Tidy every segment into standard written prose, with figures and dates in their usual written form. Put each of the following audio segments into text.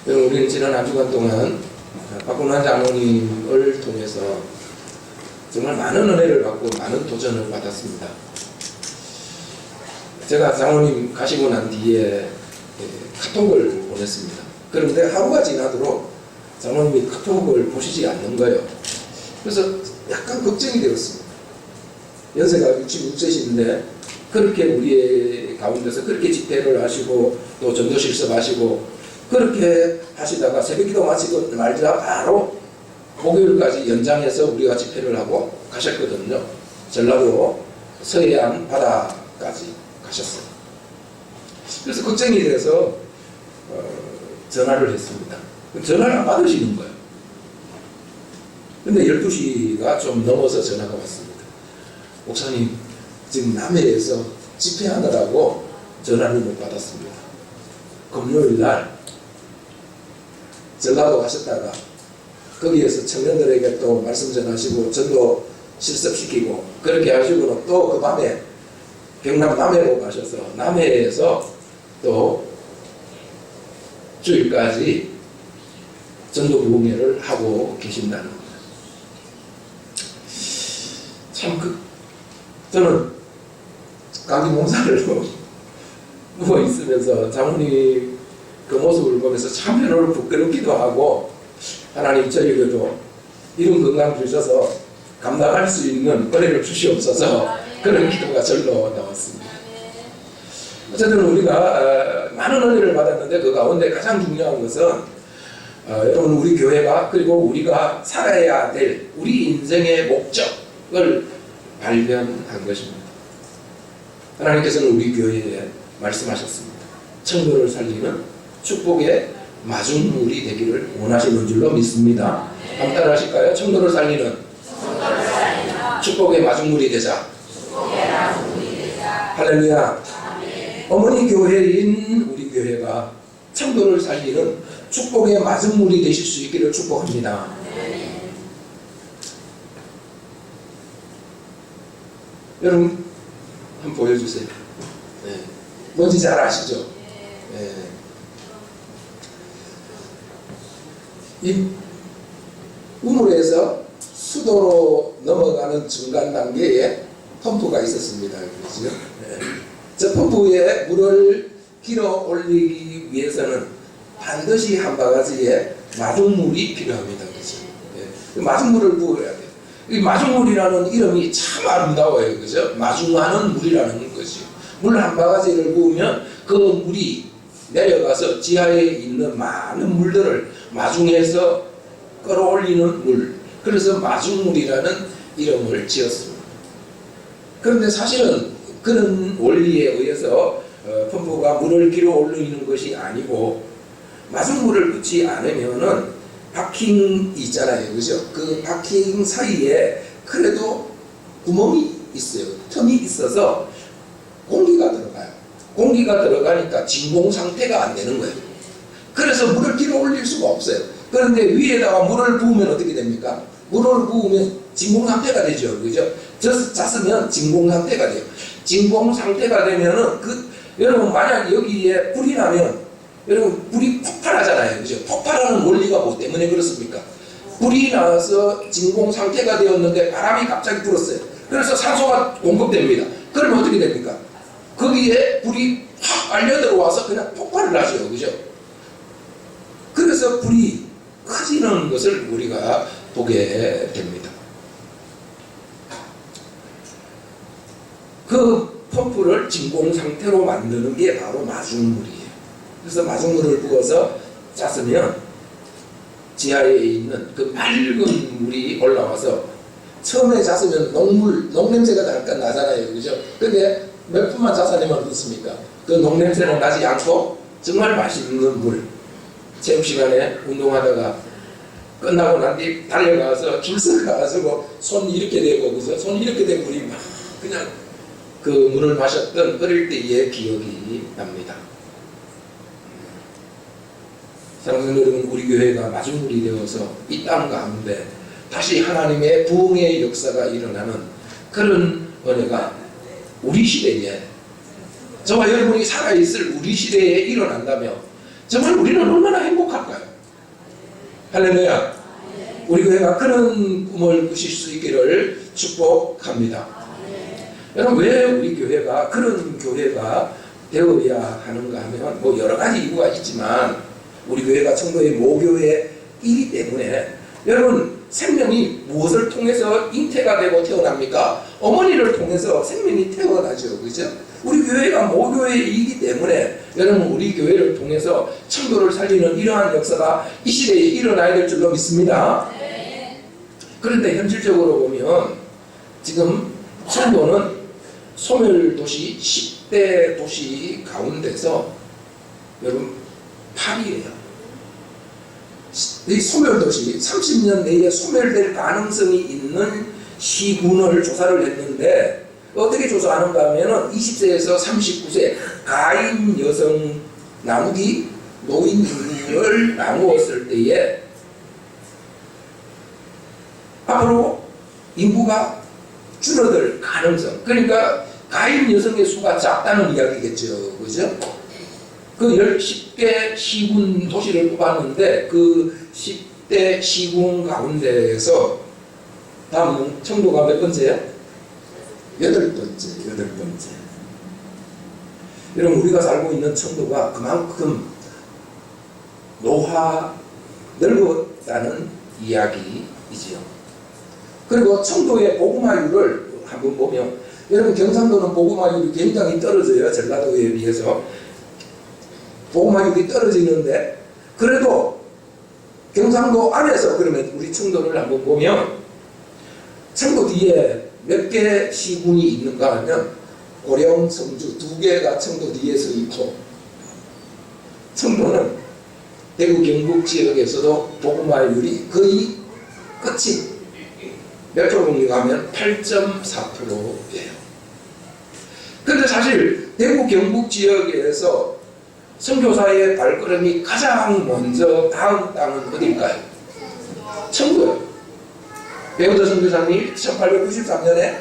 우리는 지난 한 주간 동안 박근환 장로님을 통해서 정말 많은 은혜를 받고 많은 도전을 받았습니다. 제가 장로님 가시고 난 뒤에 카톡을 보냈습니다. 그런데 하루가 지나도록 장로님이 카톡을 보시지 않는 거예요. 그래서 약간 걱정이 되었습니다. 연세가 66세신데 그렇게 우리의 가운데서 그렇게 집회를 하시고 또 전도 실습하시고 그렇게 하시다가 새벽기도 마치고 말자 바로 목요일까지 연장해서 우리가 집회를 하고 가셨거든요. 전라도 서해안 바다까지 가셨어요. 그래서 걱정이 돼서 전화를 했습니다. 전화를 안 받으시는 거예요. 근데 12시가 좀 넘어서 전화가 왔습니다. 목사님, 지금 남해에서 집회하느라고 전화를 못 받았습니다. 금요일 날 전라도 가셨다가 거기에서 청년들에게 또 말씀 전하시고 전도 실습시키고 그렇게 하시고는 또 그 밤에 경남 남해로 가셔서 남해에서 또 주일까지 전도 부흥회를 하고 계신다는 겁니다. 참 저는 가기 몸살로 누워 있으면서 장모님 그 모습을 보면서 참 해를 부끄럽기도 하고, 하나님 저에게도 이런 건강 주셔서 감당할 수 있는 은혜를 주시옵소서, 그런 기도가 절로 나왔습니다. 어쨌든 우리가 많은 은혜를 받았는데 그 가운데 가장 중요한 것은 여러분 우리 교회가 그리고 우리가 살아야 될 우리 인생의 목적을 발견한 것입니다. 하나님께서는 우리 교회에 말씀하셨습니다. 청교를 살리는 축복의 마중물이 되기를 원하시는 줄로 믿습니다. 한번 따라 하실까요? 청교를 살리는 축복의 마중물이 되자. 할렐루야. 어머니 교회인 우리 교회가 청교를 살리는 축복의 마중물이 되실 수 있기를 축복합니다. 여러분 한번 보여주세요. 네. 뭔지 잘 아시죠? 네. 이 우물에서 수도로 넘어가는 중간 단계에 펌프가 있었습니다. 그렇죠? 네. 저 펌프에 물을 길어 올리기 위해서는 반드시 한 바가지의 마중물이 필요합니다. 그렇죠? 네. 마중물을 부어야 돼요. 이 마중물이라는 이름이 참 아름다워요. 그죠? 마중하는 물이라는 것이요. 물 한 바가지를 부으면 그 물이 내려가서 지하에 있는 많은 물들을 마중해서 끌어올리는 물. 그래서 마중물이라는 이름을 지었습니다. 그런데 사실은 그런 원리에 의해서 펌프가 물을 길어 올리는 것이 아니고, 마중물을 넣지 않으면은 바킹 있잖아요. 그죠? 그 바킹 사이에 그래도 구멍이 있어요. 틈이 있어서 공기가 들어가요. 공기가 들어가니까 진공 상태가 안 되는 거예요. 그래서 물을 길어 올릴 수가 없어요. 그런데 위에다가 물을 부으면 어떻게 됩니까? 물을 부으면 진공 상태가 되죠. 그죠? 잤으면 진공 상태가 돼요. 진공 상태가 되면은 여러분 만약 여기에 불이 나면 여러분 불이 폭발하잖아요. 그죠? 폭발하는 원리가 뭐 때문에 그렇습니까? 불이 나서 진공 상태가 되었는데 바람이 갑자기 불었어요. 그래서 산소가 공급됩니다. 그러면 어떻게 됩니까? 거기에 불이 확 빨려 들어와서 그냥 폭발을 하죠. 그죠? 그래서 불이 커지는 것을 우리가 보게 됩니다. 그 펌프를 진공 상태로 만드는 게 바로 마중물이에요. 그래서 마중물을 부어서 짰으면 지하에 있는 그 맑은 물이 올라와서, 처음에 짰으면 녹냄새가 잠깐 나잖아요. 그죠? 근데 몇 분만 짜사내면 어떻습니까? 그 녹냄새는 나지 않고 정말 맛있는 물. 체육 시간에 운동하다가 끝나고 난 뒤 달려가서 줄 서가지고 손 이렇게 대고, 그죠? 손 이렇게 된 물이 막 그냥 그 물을 마셨던 어릴 때의 기억이 납니다. 사랑하는 여러분, 우리 교회가 마중물이 되어서 이 땅 가운데 다시 하나님의 부흥의 역사가 일어나는 그런 은혜가 우리 시대에, 저와 여러분이 살아있을 우리 시대에 일어난다면 정말 우리는 얼마나 행복할까요? 할렐루야. 우리 교회가 그런 꿈을 꾸실 수 있기를 축복합니다. 여러분, 왜 우리 교회가 그런 교회가 되어야 하는가 하면 뭐 여러 가지 이유가 있지만 우리 교회가 청도의 모교회이기 때문에 여러분, 생명이 무엇을 통해서 잉태가 되고 태어납니까? 어머니를 통해서 생명이 태어나죠. 그죠? 우리 교회가 모교회이기 때문에 여러분, 우리 교회를 통해서 청도를 살리는 이러한 역사가 이 시대에 일어나야 될 줄로 믿습니다. 그런데 현실적으로 보면 지금 청도는 소멸도시 10대 도시 가운데서 여러분 8위예요. 이 소멸도시 30년 내에 소멸될 가능성이 있는 시군을 조사를 했는데 어떻게 조사하는가 하면 20세에서 39세 가임 여성 나누기 노인을 나누었을 때에 앞으로 인구가 줄어들 가능성, 그러니까 가임 여성의 수가 작다는 이야기겠죠. 그죠? 그 10개 시군 도시를 뽑았는데 그 10대 시군 가운데에서 다음은 청도가 몇 번째예요? 8번째. 여러분, 우리가 살고 있는 청도가 그만큼 늙었다는 이야기이지요. 그리고 청도의 보구마율을 한번 보면 여러분, 경상도는 보구마율이 굉장히 떨어져요. 전라도에 비해서 보구마율이 떨어지는데 그래도 경상도 안에서 그러면 우리 청도를 한번 보면 청도 뒤에 몇 개 시군이 있는가 하면 고령, 성주 2개가 청도 뒤에 서 있고 청도는 대구 경북 지역에서도 보구마율이 거의 끝이 몇 프로인가 하면 8.4%예요. 그런데 사실 대구 경북 지역에서 선교사의 발걸음이 가장 먼저 닿은 땅은 어딜까요? 청도예요. 배우더 선교사님이 1893년에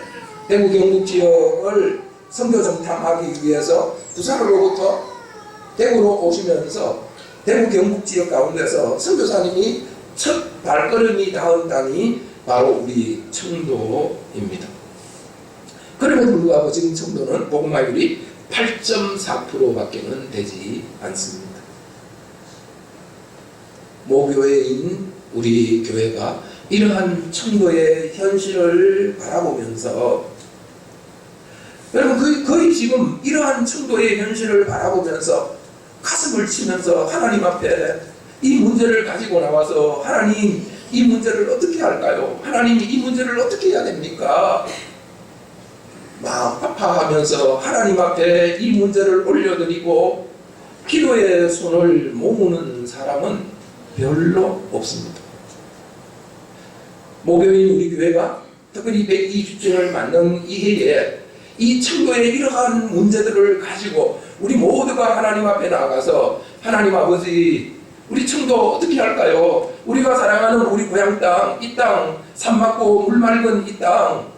대구 경북 지역을 선교 정탐하기 위해서 부산으로부터 대구로 오시면서 대구 경북 지역 가운데서 선교사님이 첫 발걸음이 닿은 땅이 바로 우리 청도입니다. 그럼에도 불구하고 지금 청도는 보구마율이 8.4%밖에는 되지 않습니다. 모교회인 우리 교회가 이러한 청도의 현실을 바라보면서 여러분, 거의 지금 이러한 청도의 현실을 바라보면서 가슴을 치면서 하나님 앞에 이 문제를 가지고 나와서 하나님, 이 문제를 어떻게 할까요? 하나님이 이 문제를 어떻게 해야 됩니까? 막 아파하면서 하나님 앞에 이 문제를 올려드리고 기도의 손을 모으는 사람은 별로 없습니다. 모교인 우리 교회가 특별히 120주년을 맞는 이 해에 이 청도의 이러한 문제들을 가지고 우리 모두가 하나님 앞에 나가서 하나님 아버지, 우리 청도 어떻게 할까요? 우리가 사랑하는 우리 고향 땅, 이 땅, 산 맑고 물 맑은 이 땅,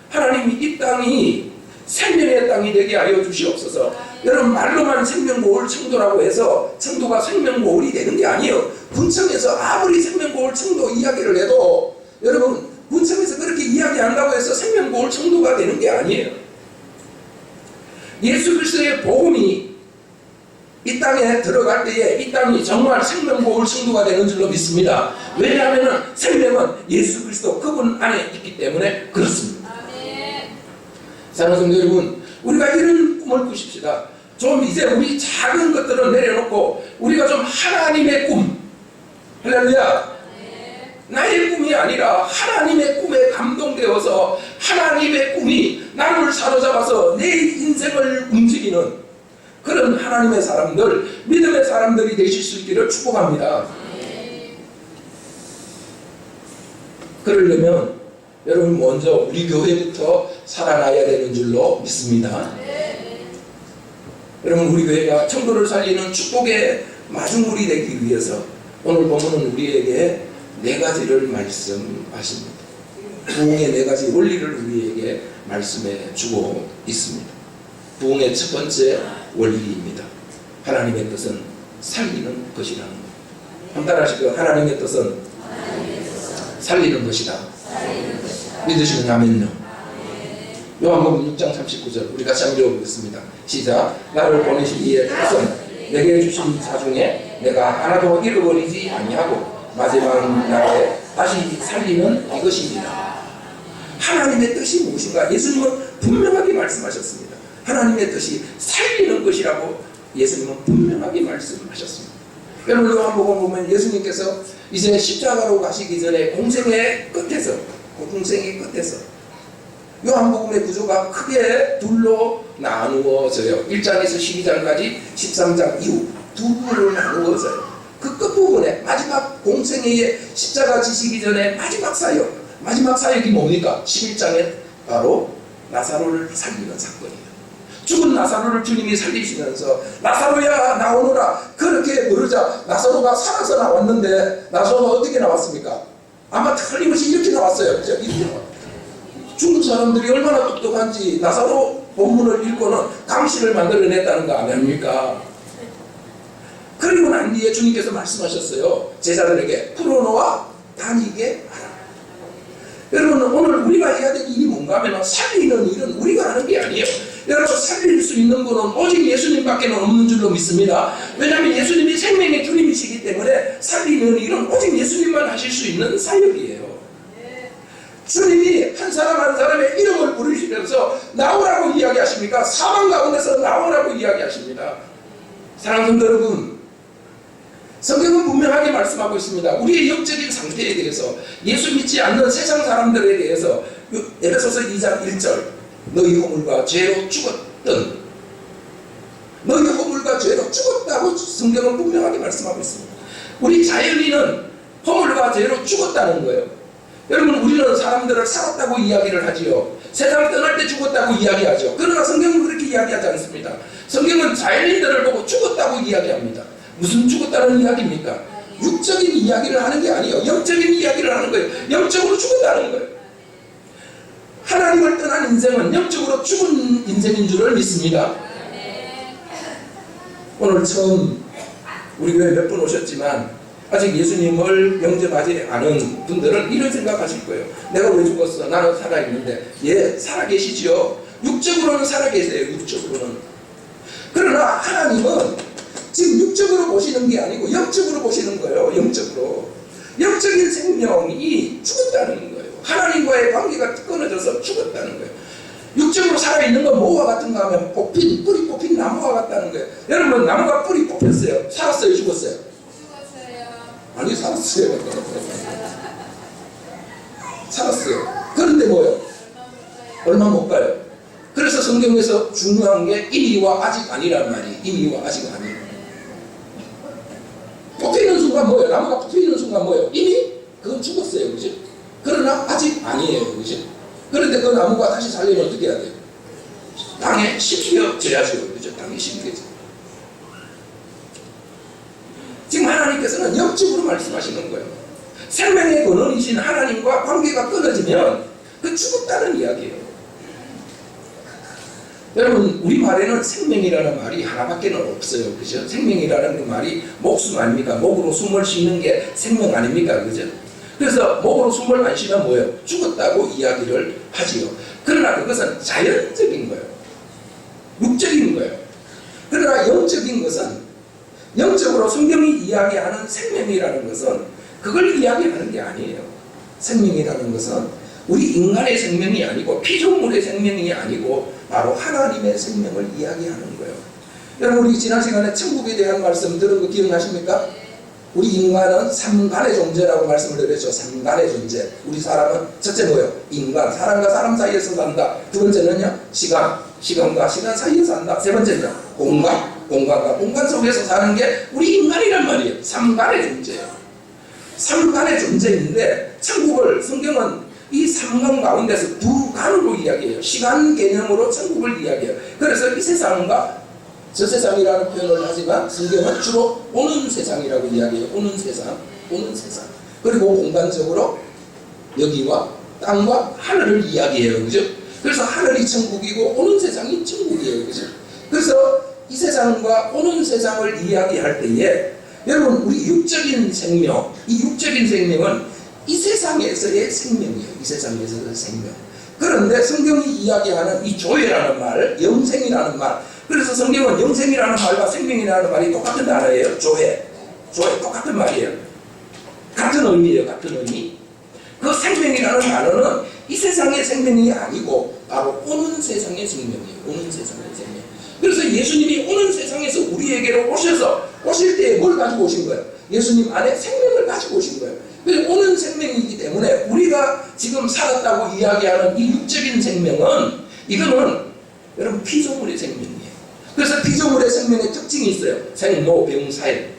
하나님이 이 땅이 생명의 땅이 되게 하여 주시옵소서. 여러분, 말로만 생명고울 청도라고 해서 청도가 생명고울이 되는 게 아니에요. 군청에서 아무리 생명고울 청도 이야기를 해도 여러분, 군청에서 그렇게 이야기한다고 해서 생명고울 청도가 되는 게 아니에요. 예수 그리스도의 복음이 이 땅에 들어갈 때에 이 땅이 정말 생명고울 청도가 되는 줄로 믿습니다. 왜냐하면 생명은 예수 그리스도 그분 안에 있기 때문에 그렇습니다. 사랑하는 성도 여러분, 우리가 이런 꿈을 꾸십시다. 좀 이제 우리 작은 것들을 내려놓고 우리가 좀 하나님의 꿈, 할렐루야, 나의 꿈이 아니라 하나님의 꿈에 감동되어서 하나님의 꿈이 나를 사로잡아서 내 인생을 움직이는 그런 하나님의 사람들, 믿음의 사람들이 되실 수 있기를 축복합니다. 그러려면 여러분, 먼저 우리 교회부터 살아나야 되는 줄로 믿습니다. 여러분, 우리 교회가 청도를 살리는 축복의 마중물이 되기 위해서 오늘 본문은 우리에게 4가지를 말씀하십니다. 부흥의 4가지 원리를 우리에게 말씀해 주고 있습니다. 부흥의 첫 번째 원리입니다. 하나님의 뜻은 살리는 것이라는 거예요. 한번 따라하시고, 하나님의 뜻은 살리는 것이다. 믿으시는 아멘요. 요한복음 6장 39절 우리 같이 한번 읽어보겠습니다. 시작. 나를 보내신 이의 뜻은 내게 주신 자 중에 내가 하나도 잃어버리지 아니하고 마지막 날에 다시 살리는 이것입니다. 하나님의 뜻이 무엇인가? 예수님은 분명하게 말씀하셨습니다. 하나님의 뜻이 살리는 것이라고 예수님은 분명하게 말씀하셨습니다. 여러분, 요한복음 보면 예수님께서 이제 십자가로 가시기 전에 공생의 끝에서 요한복음의 구조가 크게 둘로 나누어져요. 1장에서 12장까지 13장 이후 두 부로 나누어져요. 그 끝부분에 마지막 공생애의 십자가 지시기 전에 마지막 사역이 뭡니까? 11장에 바로 나사로를 살리는 사건이에요. 죽은 나사로를 주님이 살리시면서 나사로야 나오너라 그렇게 부르자 나사로가 살아서 나왔는데 나사로가 어떻게 나왔습니까? 아마 틀림없이 이렇게 나왔어요. 이렇게 나왔어요. 중국 사람들이 얼마나 똑똑한지 나사로 본문을 읽고는 강씨를 만들어냈다는 거 아닙니까? 그리고 난 뒤에 주님께서 말씀하셨어요. 제자들에게 풀어놓아 다니게 하라. 여러분, 오늘 우리가 해야 될 일이 뭔가 하면 살리는 일은 우리가 하는 게 아니에요. 여러분, 살릴 수 있는 분은 오직 예수님밖에 없는 줄로 믿습니다. 왜냐하면 예수님이 생명의 주님이시기 때문에 살리는 일은 오직 예수님만 하실 수 있는 사역이에요. 주님이 한 사람 한 사람의 이름을 부르시면서 나오라고 이야기하십니까? 사망 가운데서 나오라고 이야기하십니다. 사랑하는 성도 여러분, 성경은 분명하게 말씀하고 있습니다. 우리의 영적인 상태에 대해서, 예수 믿지 않는 세상 사람들에 대해서 에베소서 2장 1절 너희 허물과 죄로 죽었다고 성경은 분명하게 말씀하고 있습니다. 우리 자연인은 허물과 죄로 죽었다는 거예요. 여러분, 우리는 사람들을 살았다고 이야기를 하지요. 세상 떠날 때 죽었다고 이야기하죠. 그러나 성경은 그렇게 이야기하지 않습니다. 성경은 자연인들을 보고 죽었다고 이야기합니다. 무슨 죽었다는 이야기입니까? 육적인 이야기를 하는 게 아니에요. 영적인 이야기를 하는 거예요. 영적으로 죽었다는 거예요. 하나님을 떠난 인생은 영적으로 죽은 인생인 줄을 믿습니다. 오늘 처음 우리 교회 몇 분 오셨지만 아직 예수님을 영접하지 않은 분들은 이런 생각하실 거예요. 내가 왜 죽었어? 나는 살아있는데. 예, 살아계시지요. 육적으로는 살아계세요. 육적으로는. 그러나 하나님은 지금 육적으로 보시는 게 아니고 영적으로 보시는 거예요. 영적으로. 영적인 생명이 죽었다는 거예요. 하나님과의 관계가 끊어져서 죽었다는 거예요. 육적으로 살아있는 건 뭐와 같은가 하면 뿌리 뽑힌 나무와 같다는 거예요. 여러분, 나무가 뿌리 뽑혔어요. 살았어요? 죽었어요? 아니, 살았어요. 살았어요. 그런데 뭐요? 얼마 못 가요. 그래서 성경에서 중요한 게 이미와 아직 아니란 말이, 이미와 아직 아니. 뽑히는 순간 뭐예요? 나무가 뽑히는 순간 뭐예요? 이미 그건 죽었어요. 그죠? 그러나 아직 아니에요. 그죠? 그런데 그 나무가 다시 살려면 어떻게 해야 돼요? 땅에 심겨져야죠. 그죠? 땅에 심겨져. 지금 하나님께서는 영적으로 말씀하시는 거예요. 생명의 근원이신 하나님과 관계가 끊어지면 그 죽었다는 이야기예요. 여러분, 우리 말에는 생명이라는 말이 하나밖에 없어요. 그죠? 생명이라는 그 말이 목숨 아닙니까? 목으로 숨을 쉬는 게 생명 아닙니까? 그죠? 그래서 목으로 숨을 안 쉬면 뭐예요? 죽었다고 이야기를 하지요. 그러나 그것은 자연적인 거예요. 육적인 거예요. 그러나 영적인 것은, 영적으로 성경이 이야기하는 생명이라는 것은 그걸 이야기하는 게 아니에요. 생명이라는 것은 우리 인간의 생명이 아니고 피조물의 생명이 아니고 바로 하나님의 생명을 이야기하는 거예요. 여러분, 우리 지난 시간에 천국에 대한 말씀 들은 거 기억나십니까? 우리 인간은 삼간의 존재라고 말씀을 드렸죠. 삼간의 존재. 우리 사람은 첫째 뭐예요? 인간, 사람과 사람 사이에서 산다. 두 번째는요, 시간과 시간 사이에서 산다. 세 번째는요, 공간과 공간 속에서 사는 게 우리 인간이란 말이에요. 삼간의 존재예요. 삼간의 존재인데 천국을 성경은 이 삼간 가운데서 두 간으로 이야기해요. 시간 개념으로 천국을 이야기해요. 그래서 이 세상과 저 세상이라는 표현을 하지만 성경은 주로 오는 세상이라고 이야기해요. 오는 세상. 그리고 공간적으로 여기와 땅과 하늘을 이야기해요. 그죠? 그래서 하늘이 천국이고 오는 세상이 천국이에요. 그죠? 그래서 이 세상 세상과 오는 세상을 이야기할 때에 여러분 우리 육적인 생명, 이 육적인 생명은 이 세상에서의 생명이에요. 이 세상에서의 생명. 그런데 성경이 이야기하는 이 조회라는 말, 영생이라는 말, 그래서 성경은 영생이라는 말과 생명이라는 말이 똑같은 단어예요. 조회 똑같은 말이에요. 같은 의미예요. 같은 의미. 그 생명이라는 단어는 이 세상의 생명이 아니고 바로 오는 세상의 생명이에요. 오는 세상의 생명. 그래서 예수님이 오는 세상에서 우리에게로 오셔서 오실 때에 뭘 가지고 오신 거예요? 예수님 안에 생명을 가지고 오신 거예요. 그래서 오는 생명이기 때문에 우리가 지금 살았다고 이야기하는 이 육적인 생명은 이거는 여러분 피조물의 생명이에요. 그래서 피조물의 생명의 특징이 있어요. 생로병사예요.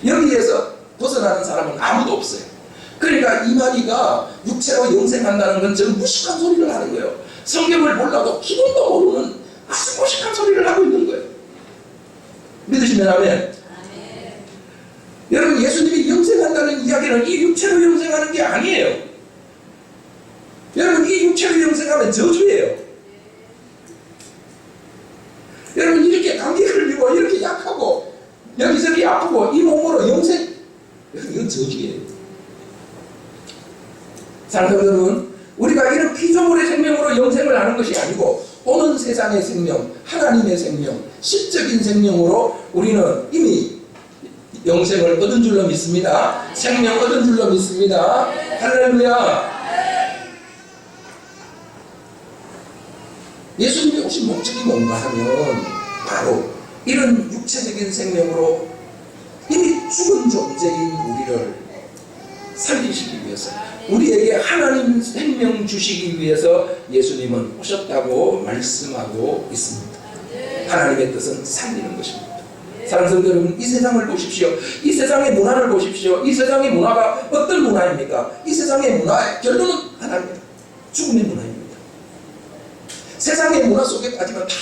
여기에서 벗어나는 사람은 아무도 없어요. 그러니까 이만희가 육체로 영생한다는 건 저는 무식한 소리를 하는 거예요. 성경을 몰라도 기본도 모르는 아주 무식한 소리를 하고 있는 거예요. 믿으시면 아멘. 여러분 예수님이 영생한다는 이야기는 이 육체로 영생하는 게 아니에요. 여러분 이 육체로 영생하면 저주예요. 여러분 이렇게 감기 걸리고 이렇게 약하고 여기저기 아프고 이 몸으로 영생, 여러분 이건 저주예요. 사랑하는 여러분, 우리가 이런 피조물의 생명으로 영생을 하는 것이 아니고 오는 세상의 생명, 하나님의 생명, 실적인 생명으로 우리는 이미 영생을 얻은 줄로 믿습니다. 생명 얻은 줄로 믿습니다. 할렐루야. 예수님이 오신 목적이 뭔가 하면 바로 이런 육체적인 생명으로 이미 죽은 존재인 우리를 살리시기 위해서, 우리에게 하나님 생명 주시기 위해서 예수님은 오셨다고 말씀하고 있습니다. 하나님의 뜻은 살리는 것입니다. 사랑하는 성도 여러분, 이 세상을 보십시오. 이 세상의 문화를 보십시오. 이 세상의 문화가 어떤 문화입니까? 이 세상의 문화의 결론은 하나입니다. 죽음의 문화입니다. 세상의 문화 속에 빠지면 다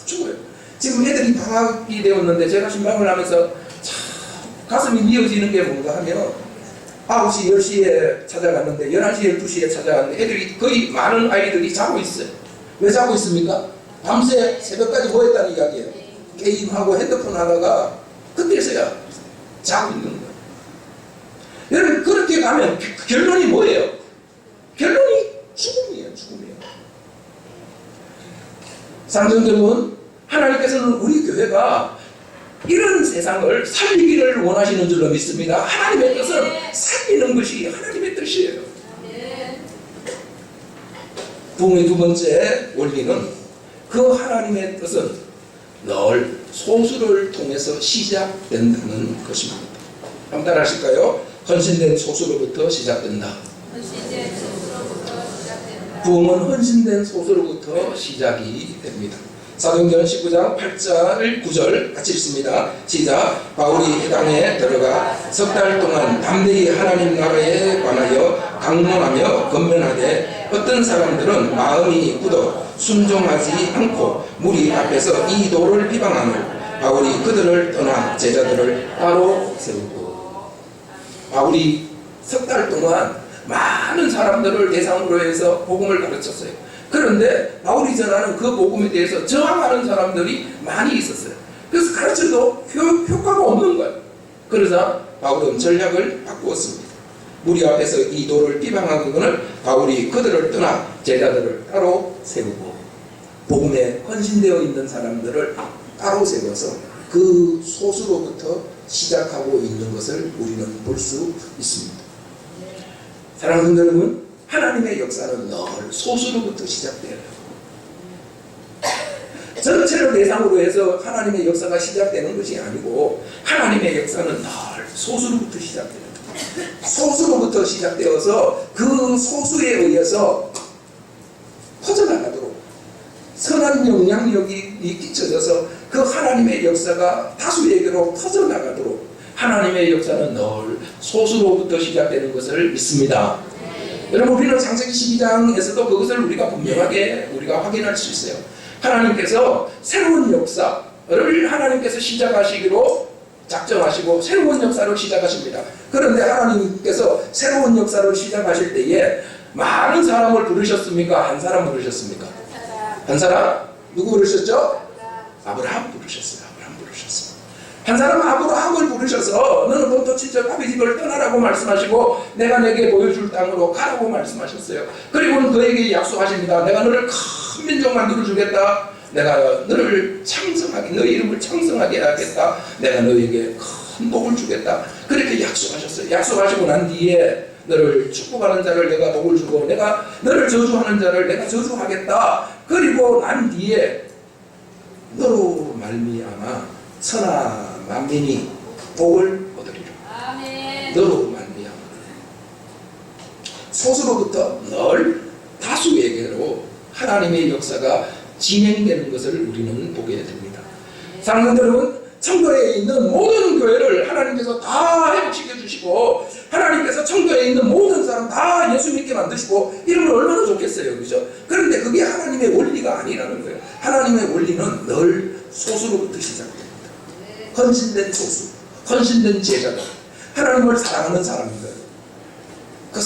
죽어요. 지금 애들이 방학이 되었는데 제가 신방을 하면서 참 가슴이 미어지는 게 뭔가 하면 9시, 10시에 찾아갔는데 11시, 12시에 찾아갔는데 애들이 거의 많은 아이들이 자고 있어요. 왜 자고 있습니까? 밤새 새벽까지 뭐 했다는 이야기예요. 게임하고 핸드폰 하다가 그때서야 자고 있는 거예요. 여러분 그렇게 가면 결론이 뭐예요? 결론이 죽음이에요. 죽음이에요. 사랑하는 여러분, 하나님께서는 우리 교회가 이런 세상을 살리기를 원하시는 줄로 믿습니다. 하나님의 뜻은 살리는 것이 하나님의 뜻이에요. 부흥의 두 번째 원리는 그 하나님의 뜻은 늘 소수를 통해서 시작된다는 것입니다. 한번 따라 하실까요? 헌신된 소수로부터 시작된다. 부흥은 헌신된 소수로부터 시작이 됩니다. 사도행전 19장 8절 9절 같이 읽습니다. 시작. 바울이 해당에 들어가 석 달 동안 담대히 하나님 나라에 관하여 강론하며 건면하되 어떤 사람들은 마음이 굳어 순종하지 않고 무리 앞에서 이 도를 비방하며 바울이 그들을 떠나 제자들을 따로 세우고. 바울이 석 달 동안 많은 사람들을 대상으로 해서 복음을 가르쳤어요. 그런데 바울이 전하는 그 복음에 대해서 저항하는 사람들이 많이 있었어요. 그래서 가르쳐도 효과가 없는 거예요. 그래서 바울은 전략을 바꾸었습니다. 무리 앞에서 이 도를 비방하거늘 바울이 그들을 떠나 제자들을 따로 세우고, 복음에 헌신되어 있는 사람들을 따로 세워서 그 소수로부터 시작하고 있는 것을 우리는 볼 수 있습니다. 사랑하는 여러분, 하나님의 역사는 늘 소수로부터 시작돼요. 전체를 대상으로 해서 하나님의 역사가 시작되는 것이 아니고 하나님의 역사는 늘 소수로부터 시작돼요. 소수로부터 시작되어서 그 소수에 의해서 퍼져나가도록 선한 영향력이 끼쳐져서 그 하나님의 역사가 다수에게로 퍼져나가도록 하나님의 역사는 늘 소수로부터 시작되는 것을 믿습니다. 여러분, 우리는 창세기 12장에서도 그것을 우리가 분명하게 우리가 확인할 수 있어요. 하나님께서 새로운 역사를 하나님께서 시작하시기로 작정하시고 새로운 역사를 시작하십니다. 그런데 하나님께서 새로운 역사를 시작하실 때에 많은 사람을 부르셨습니까? 한 사람 부르셨습니까? 한 사람? 누구 부르셨죠? 아브라함 부르셨어요. 아브라함 부르셨어요. 한 사람 아브라함을 부르셔서 너는 본토 친척 아비 집을 떠나라고 말씀하시고 내가 내게 보여줄 땅으로 가라고 말씀하셨어요. 그리고는 그에게 약속하십니다. 내가 너를 큰 민족 만들어 주겠다. 내가 너를 창성하게, 너희 이름을 창성하게 하겠다. 내가 너에게 큰 복을 주겠다. 그렇게 약속하셨어요. 약속하시고 난 뒤에 너를 축복하는 자를 내가 복을 주고 내가 너를 저주하는 자를 내가 저주하겠다. 그리고 난 뒤에 너로 말미암아 천하 만민이 복을 얻으리라. 아멘. 너로 말미암아 소수로부터 늘 다수에게로 하나님의 역사가 진행되는 것을 우리는 보게 됩니다. 사랑하는 여러분, 청도에 있는 모든 교회를 하나님께서 다 회복시켜 주시고 하나님께서 청도에 있는 모든 사람 다 예수 믿게 만드시고 이러면 얼마나 좋겠어요, 그죠? 그런데 그게 하나님의 원리가 아니라는 거예요. 하나님의 원리는 늘 소수로부터 시작됩니다. 헌신된 소수, 헌신된 제자들, 하나님을 사랑하는 사람들, 그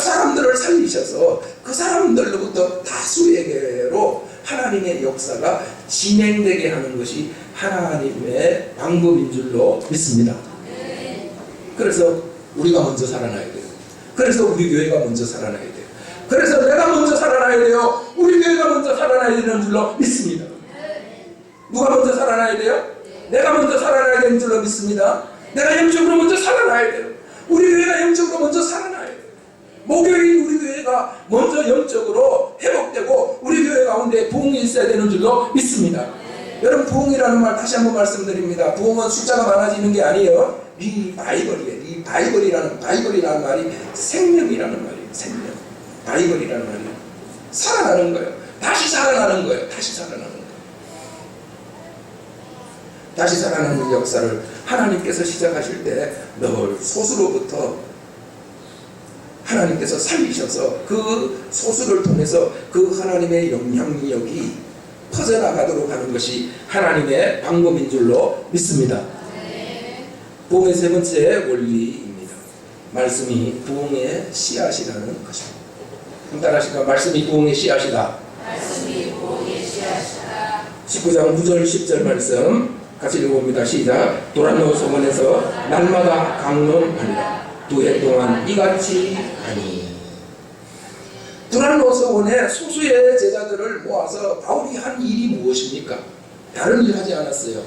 사람들을 살리셔서 그 사람들로부터 다수에게로 하나님의 역사가 진행되게 하는 것이 하나님의 방법인 줄로 믿습니다. 그래서 우리가 먼저 살아나야 돼요. 그래서 우리 교회가 먼저 살아나야 돼요. 그래서 내가 먼저 살아나야 돼요. 우리 교회가 먼저 살아나야 되는 줄로 믿습니다. 누가 먼저 살아나야 돼요? 내가 먼저 살아나야 되는 줄로 믿습니다. 내가 영적으로 먼저 살아나야 돼요. 우리 교회가 영적으로 먼저 살아나야 돼요. 목요일 우리 교회가 먼저 영적으로 회복되고 우리 교회 가운데 부흥이 있어야 되는 줄로 믿습니다. 여러분, 부흥이라는 말 다시 한번 말씀드립니다. 부흥은 숫자가 많아지는 게 아니에요. 리바이벌이에요. 바이벌이라는 말이 생명이라는 말이에요. 생명. 바이벌이라는 말이에요. 살아나는 거예요. 다시 살아나는 거예요. 다시 살아나는 거예요. 다시 살아나는 역사를 하나님께서 시작하실 때 늘 소수로부터 하나님께서 살리셔서 그 소수를 통해서 그 하나님의 영향력이 퍼져나가도록 하는 것이 하나님의 방법인 줄로 믿습니다. 부흥의 세 번째 원리입니다. 말씀이 부흥의 씨앗이라는 것입니다. 따라하실까? 말씀이 부흥의 씨앗이다. 말씀이 부흥의 씨앗이다. 19장 9절 10절 말씀 같이 읽어봅니다. 시작. 도란노 소문에서 날마다 강론하리라. 2해 동안 이같이 하니. 도란노 소문에 소수의 제자들을 모아서 바울이 한 일이 무엇입니까? 다른 일 하지 않았어요.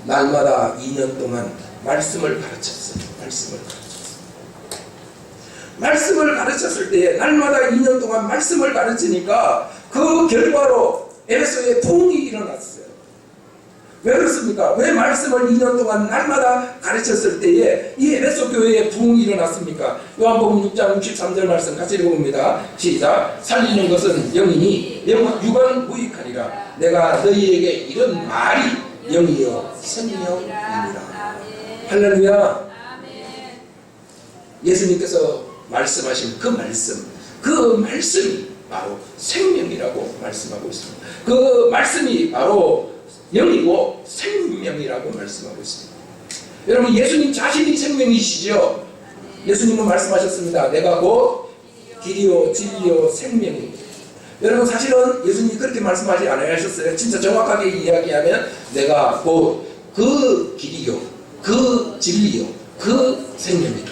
날마다 2년 동안 말씀을 가르쳤어요. 말씀을 가르쳤을 때 날마다 2년 동안 말씀을 가르치니까 그 결과로 에베소에 부흥이 일어났어요. 왜 그렇습니까? 왜 말씀을 2년 동안 날마다 가르쳤을 때에 이 에베소 교회에 부흥이 일어났습니까? 요한복음 6장 63절 말씀 같이 읽어봅니다. 시작. 살리는 것은 영이니 육은 무익하니라. 내가 너희에게 이런 말이 영이요 생명이니라. 할렐루야. 예수님께서 말씀하신 그 말씀이 바로 생명이라고 말씀하고 있습니다. 그 말씀이 바로 영이고 생명이라고 말씀하고 있습니다. 여러분, 예수님 자신이 생명이시죠? 예수님은 말씀하셨습니다. 내가 곧 길이요 진리요 생명입니다. 여러분, 사실은 예수님이 그렇게 말씀하지 않으셨어요. 진짜 정확하게 이야기하면 내가 곧 그 길이요 그 진리요 그 생명이다.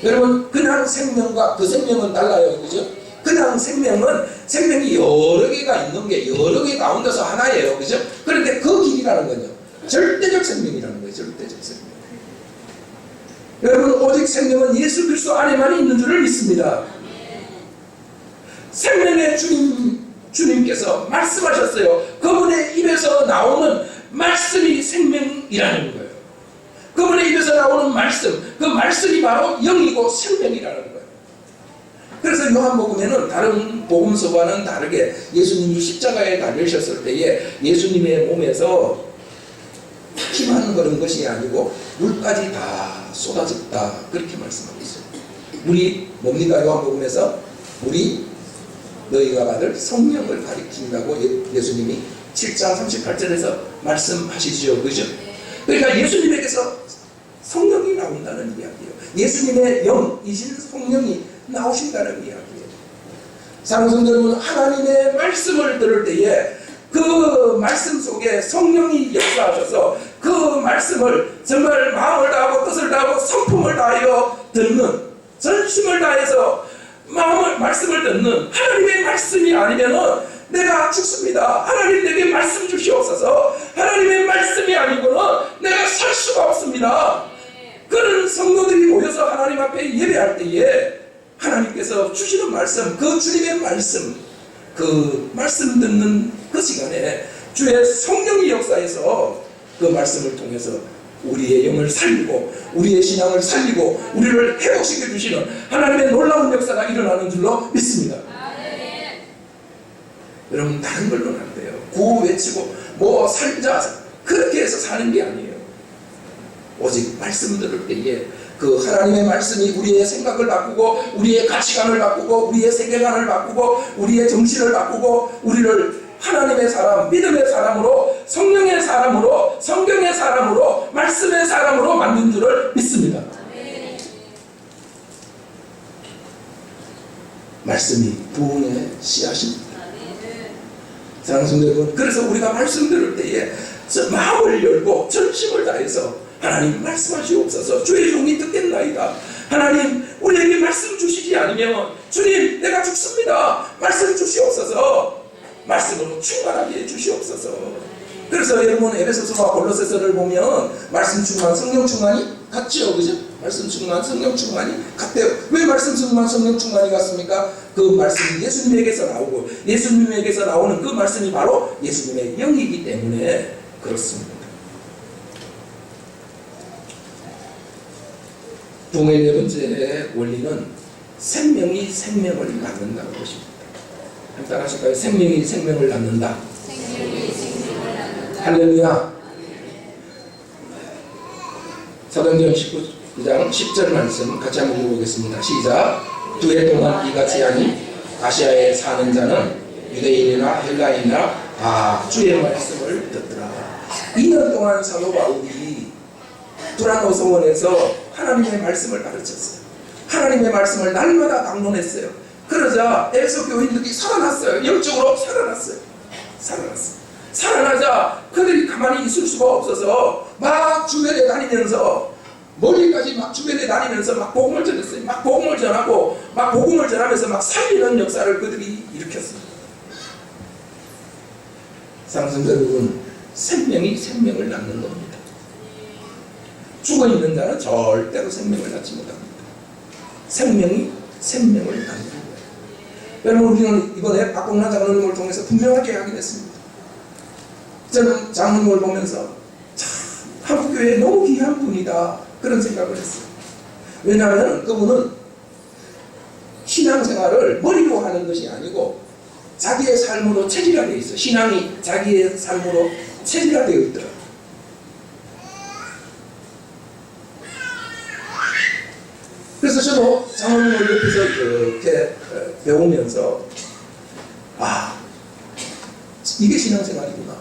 여러분, 그냥 생명과 그 생명은 달라요. 그죠? 그냥 생명이 여러 개가 있는 게 여러 개 가운데서 하나예요. 그죠? 그런데 그 길이라는 건요, 절대적 생명이라는 거예요. 절대적 생명. 여러분, 오직 생명은 예수 그리스도 안에만 있는 줄을 믿습니다. 생명의 주님께서 말씀하셨어요. 그분의 입에서 나오는 말씀이 생명이라는 거예요. 그분의 입에서 나오는 말씀, 그 말씀이 바로 영이고 생명이라는 거예요. 그래서 요한복음에는 다른 복음서와는 다르게 예수님이 십자가에 달리셨을 때에 예수님의 몸에서 피만 그런 것이 아니고 물까지 다 쏟아졌다, 그렇게 말씀하고 있어요. 물이 뭡니까? 요한복음에서 물이 너희가 받을 성령을 가리킨다고 예수님이 7장 38절에서 말씀하시죠. 그죠? 그러니까 예수님에게서 성령이 나온다는 이야기예요. 예수님의 영이신 성령이 나오신다는 이야기예요. 사랑하는 여러분, 하나님의 말씀을 들을 때에 그 말씀 속에 성령이 역사하셔서 그 말씀을 정말 마음을 다하고 뜻을 다하고 성품을 다하여 듣는, 전심을 다해서 말씀을 듣는 하나님의 말씀이 아니면은 내가 죽습니다. 하나님 내게 말씀 주시옵소서. 하나님의 말씀이 아니고는 내가 살 수가 없습니다. 그런 성도들이 모여서 하나님 앞에 예배할 때에 하나님께서 주시는 말씀, 그 주님의 말씀, 그 말씀 듣는 그 시간에 주의 성령이 역사해서 그 말씀을 통해서 우리의 영을 살리고 우리의 신앙을 살리고 우리를 회복시켜 주시는 하나님의 놀라운 역사가 일어나는 줄로 믿습니다. 여러분 다른 걸로는 안 돼요. 구호 외치고 뭐 살자 그렇게 해서 사는 게 아니에요. 오직 말씀 들을 때에 그 하나님의 말씀이 우리의 생각을 바꾸고 우리의 가치관을 바꾸고 우리의 세계관을 바꾸고 우리의 정신을 바꾸고 우리를 하나님의 사람, 믿음의 사람으로, 성령의 사람으로, 성경의 사람으로, 말씀의 사람으로 만든 줄을 믿습니다. 말씀이 부흥의 씨앗입니다. 사랑하는 성도 여러분, 그래서 우리가 말씀 들을 때에 마음을 열고 전심을 다해서 하나님 말씀하시옵소서. 주의 종이 듣겠나이다. 하나님 우리에게 말씀 주시지 않으면 주님 내가 죽습니다. 말씀 주시옵소서. 말씀으로 충만하게 해주시옵소서. 그래서 여러분 에베소서와 골로새서를 보면 말씀 충만, 성령 충만이 같죠, 그죠? 말씀 충만, 성령 충만이 같대요. 왜 말씀 충만, 성령 충만이 같습니까? 그 말씀이 예수님에게서 나오고 예수님에게서 나오는 그 말씀이 바로 예수님의 영이기 때문에 그렇습니다. 부흥의 네 번째 원리는 생명이 생명을 낳는다는 것입니다. 한번 하실까요? 생명이 생명을 낳는다. 할렐루야. 사도행전 19장 10절 말씀 같이 한번 읽어보겠습니다. 시작. 2해 동안 이같이 하니 아시아에 사는 자는 유대인이나 헬라인이나 다 주의 말씀을 듣더라. 2년 동안 사도 바울이 두란노 성원에서 하나님의 말씀을 가르쳤어요. 하나님의 말씀을 날마다 강론했어요. 그러자 에베소 교인들이 살아났어요. 영적으로 살아났어요. 살아나자 그들이 가만히 있을 수가 없어서 막 주변에 다니면서 멀리까지 막 주변에 다니면서 막 복음을 전했어요. 막 복음을 전하고 막 복음을 전하면서 막 살리는 역사를 그들이 일으켰어요. 사랑하는 여러분, 생명이 생명을 낳는 겁니다. 죽어있는 자는 절대로 생명을 낳지 못합니다. 생명이 생명을 낳는 거예요. 여러분 우리는 이번에 박공란 장로님을 통해서 분명하게 확인했습니다. 저는 장로님을 보면서 참 한국교회에 너무 귀한 분이다 그런 생각을 했어요. 왜냐하면 그분은 신앙생활을 머리로 하는 것이 아니고 자기의 삶으로 체질화되어 있어요. 신앙이 자기의 삶으로 체질화되어 있더라고요. 그래서 저도 장로님을 옆에서 이렇게 배우면서 이게 신앙생활이구나.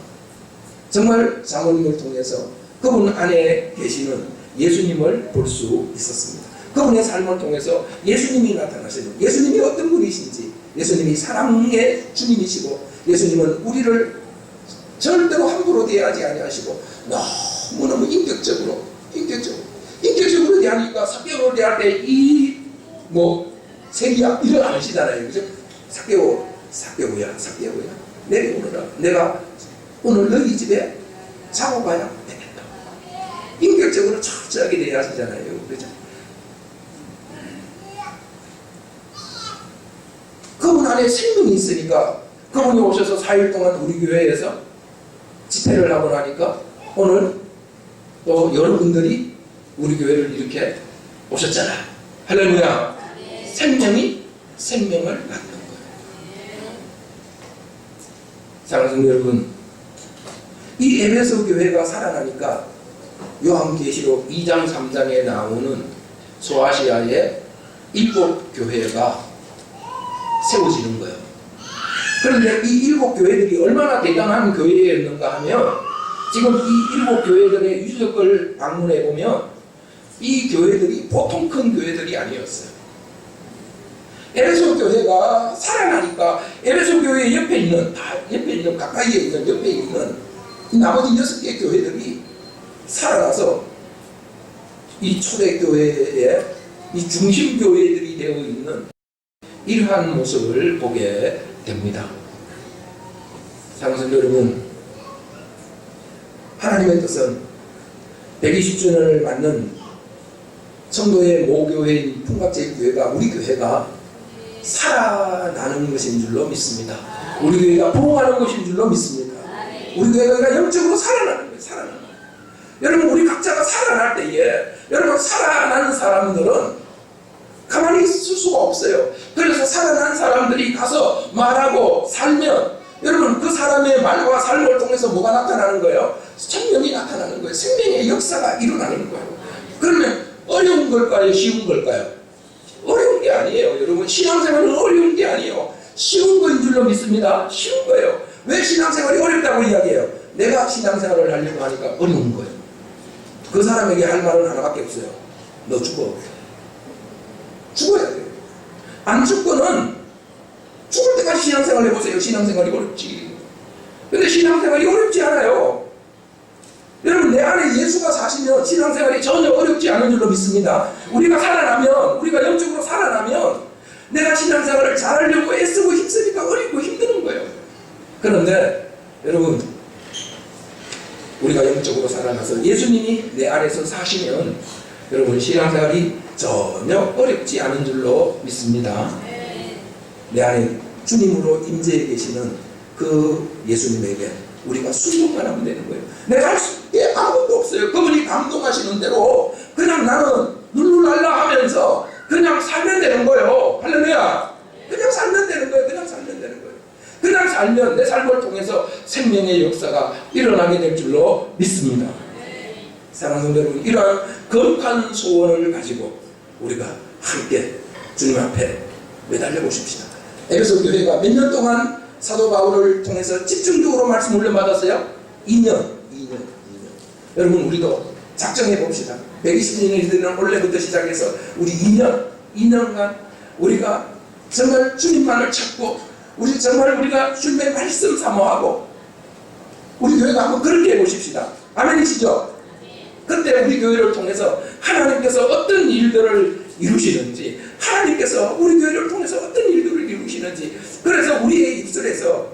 정말 장로님을 통해서 그분 안에 계시는 예수님을 볼 수 있었습니다. 그분의 삶을 통해서 예수님이 나타나시는, 예수님이 어떤 분이신지, 예수님이 사랑의 주님이시고 예수님은 우리를 절대로 함부로 대하지 아니하시고 너무너무 인격적으로 대하니까 사개오를 대할 때 이 세기야 이런 안 하시잖아요. 그죠? 사개오야 내려오너라. 내가 오늘 너희 집에 자고 가야 되겠다. 인격적으로 철저하게 대하시잖아요. 그죠? 그분 안에 생명이 있으니까 그분이 오셔서 4일 동안 우리 교회에서 집회를 하고 나니까 오늘 또 여러분들이 우리 교회를 이렇게 오셨잖아. 할렐루야. 생명이 생명을 낳는 거예요. 사랑하는 여러분, 이 에베소 교회가 살아나니까 요한계시록 2장 3장에 나오는 소아시아의 7교회가 세워지는 거예요. 그런데 이 7교회들이 얼마나 대단한 교회였는가 하면 지금 이 7교회들의 유적을 방문해 보면 이 교회들이 보통 큰 교회들이 아니었어요. 에베소 교회가 살아나니까 에베소 교회 옆에 있는 가까이에 있는 옆에 있는 나머지 6개의 교회들이 살아나서 이 초대교회의 이 중심교회들이 되어 있는 이러한 모습을 보게 됩니다. 사랑하는 여러분, 하나님의 뜻은 120주년을 맞는 성도의 모교회인 풍각제일교회가 우리 교회가 살아나는 것인 줄로 믿습니다. 우리 교회가 부흥하는 것인 줄로 믿습니다. 우리 교회가 영적으로 살아나는 거예요. 살아나는 거예요. 여러분, 우리 각자가 살아날 때에 여러분, 살아나는 사람들은 가만히 있을 수가 없어요. 그래서 살아난 사람들이 가서 말하고 살면 여러분, 그 사람의 말과 삶을 통해서 뭐가 나타나는 거예요? 생명이 나타나는 거예요. 생명의 역사가 일어나는 거예요. 그러면 어려운 걸까요? 쉬운 걸까요? 어려운 게 아니에요. 여러분, 신앙생활은 어려운 게 아니에요. 쉬운 거인 줄로 믿습니다. 쉬운 거예요. 왜 신앙생활이 어렵다고 이야기해요? 내가 신앙생활을 하려고 하니까 어려운 거예요. 그 사람에게 할 말은 하나밖에 없어요. 너 죽어. 죽어야 돼요. 안 죽고는 죽을 때까지 신앙생활 해보세요. 신앙생활이 어렵지. 근데 신앙생활이 어렵지 않아요. 여러분, 내 안에 예수가 사시면 신앙생활이 전혀 어렵지 않은 줄로 믿습니다. 우리가 살아나면, 우리가 영적으로 살아나면 내가 신앙생활을 잘하려고 애쓰고 힘쓰니까 어렵고 힘드는 거예요. 그런데 여러분, 우리가 영적으로 살아나서 예수님이 내 안에서 사시면 여러분, 신앙생활이 전혀 어렵지 않은 줄로 믿습니다. 내 안에 주님으로 임재해 계시는 그 예수님에게 우리가 순종만 하면 되는 거예요. 내가 할 수 있게 아무것도 없어요. 그분이 감동하시는 대로 그냥 나는 룰루랄라 하면서 그냥 살면 되는 거예요. 할렐루야. 그냥 살면 되는 거예요. 그냥 살면 되는 거예요. 그냥 살면 내 삶을 통해서 생명의 역사가 일어나게 될 줄로 믿습니다. 사랑하는 여러분, 이러한 거룩한 소원을 가지고 우리가 함께 주님 앞에 매달려 보십시다. 에베소 교회가 몇 년 동안 사도 바울을 통해서 집중적으로 말씀 훈련받았어요? 2년. 여러분, 우리도 작정해 봅시다. 120년이 되는 올해부터 시작해서 우리 2년간 우리가 정말 주님만을 찾고 우리가 주님의 말씀 사모하고 우리 교회가 한번 그렇게 해보십시다. 아멘이시죠? 그때 우리 교회를 통해서 하나님께서 어떤 일들을 이루시는지, 하나님께서 우리 교회를 통해서 어떤 일들을 이루시는지, 그래서 우리의 입술에서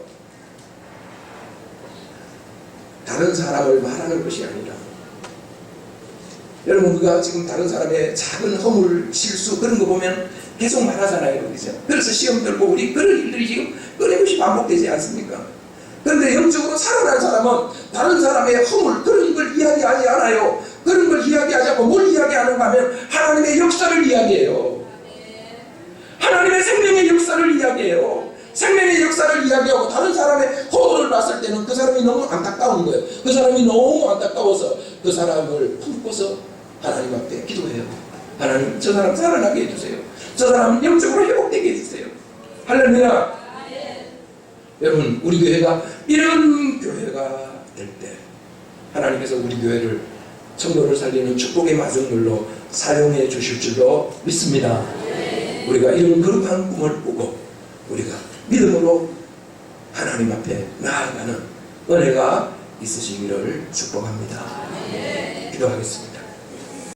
다른 사람을 말하는 것이 아니라, 여러분, 우리가 지금 다른 사람의 작은 허물, 실수 그런 거 보면 계속 말하잖아요. 그렇죠? 그래서 시험 들고 우리 그런 일들이 지금 끊임없이 반복되지 않습니까? 그런데 영적으로 살아난 사람은 다른 사람의 허물, 그런 걸 이야기하지 않아요. 그런 걸 이야기하지 않고 뭘 이야기하는가 하면 하나님의 역사를 이야기해요. 하나님의 생명의 역사를 이야기해요. 생명의 역사를 이야기하고 다른 사람의 허물을 봤을 때는 그 사람이 너무 안타까운 거예요. 그 사람이 너무 안타까워서 그 사람을 품고서 하나님 앞에 기도해요. 하나님, 저 사람 살아나게 해주세요. 저 사람 영적으로 회복되게 해주세요. 할렐루야. 여러분, 우리 교회가 이런 교회가 될 때 하나님께서 우리 교회를 성도를 살리는 축복의 마중물로 사용해 주실 줄로 믿습니다. 우리가 이런 거룩한 꿈을 꾸고 우리가 믿음으로 하나님 앞에 나아가는 은혜가 있으시기를 축복합니다. 기도하겠습니다.